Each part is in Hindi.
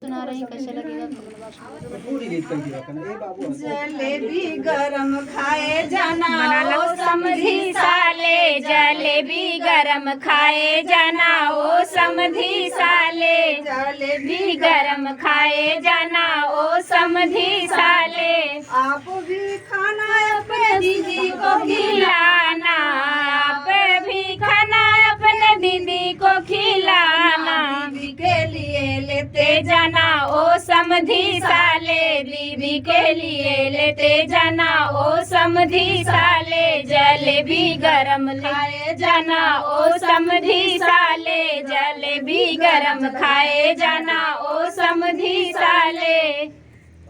सुना रहे हैं, कैसे लगेगा? जलेबी गरम खाए जाना ओ समधी साले, जलेबी गरम खाए जाना ओ समधी साले, जलेबी गरम खाए जाना ओ समधी साले। आप भी खाना अपने दीदी को खिलाना, आप भी खाना अपने दीदी को खिलाना, दीदी के लिए लेते जाना ओ समधी साले, दीदी के लिए लेते जाना ओ समधी साले, जलेबी गरम खाए जाना ओ समधी साले, जलेबी गरम खाए जाना ओ समधी साले।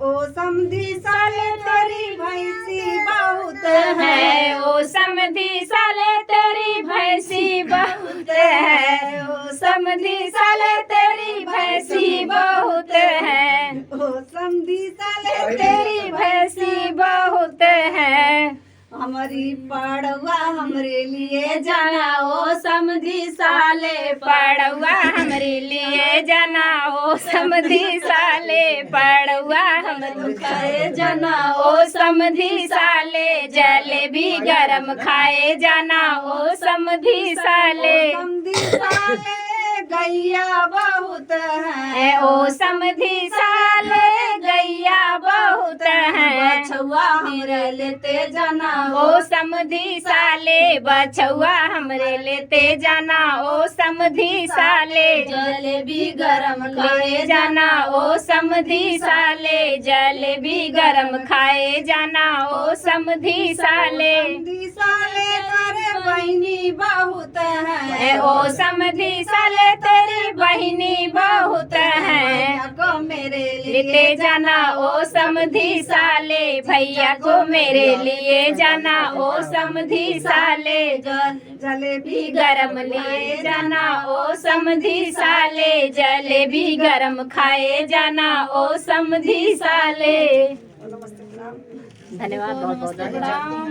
ओ समधी साले तेरी भैंसी बहुत है, ओ समधी साले तेरी भैंसी बहुत है, ओ समधी साले तेरी भैंसी बहुत है, ओ समधी साले तेरी भैंसी बहुत है। हमारी पड़वा हमरे लिए जाना ओ समधी साले, पड़वा हमरे लिए जाना ओ समधी साले, पड़वा हमरे खाए जाना ओ समधी साले, जलेबी गरम खाए जाना ओ समधी साले। समधी साले गैया बहुत है, ओ समधी साले गैया बहुत है, बछुआ हमरे लेते जाना ओ समधी साले, बछुआ हमरे लेते जाना ओ समधी साले, जलेबी गरम खाए जाना ओ समधी साले, जलेबी गरम खाए जाना ओ समधी साले। समधी साले तारे बहनी बहुत है, ओ समधी साले तेरी बहिनी बहुत है, को मेरे लेते जाना ओ समधी साले, भैया को मेरे लिए जाना ओ समधी साले, जलेबी गरम लिए जाना ओ समधी साले, जलेबी गरम खाए जाना ओ समधी साले। धन्यवाद, बहुत बहुत धन्यवाद।